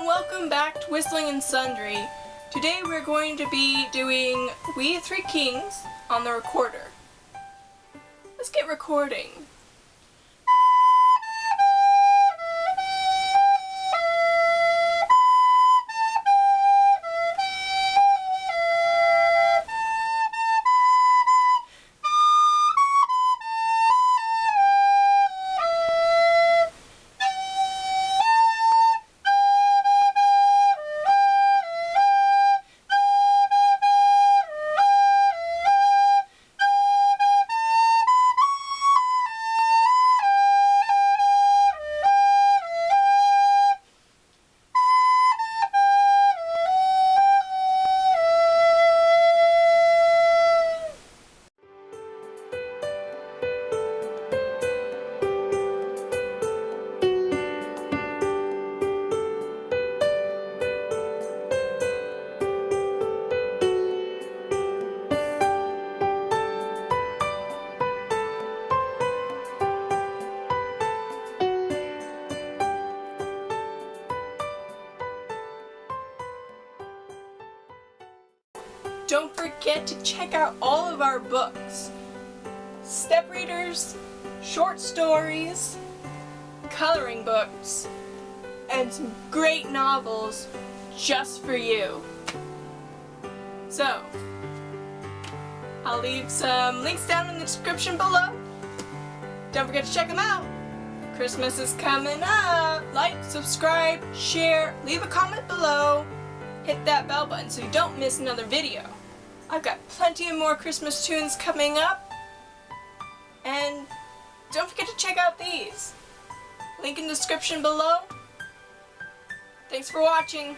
and welcome back to Whistling and Sundry. Today we're going to be doing We Three Kings on the recorder. Let's get recording. Don't forget to check out all of our books. Step readers, short stories, coloring books, and some great novels just for you. So, I'll leave some links down in the description below. Don't forget to check them out. Christmas is coming up. Like, subscribe, share, leave a comment below. Hit that bell button so you don't miss another video. I've got plenty of more Christmas tunes coming up. And don't forget to check out these. Link in the description below. Thanks for watching.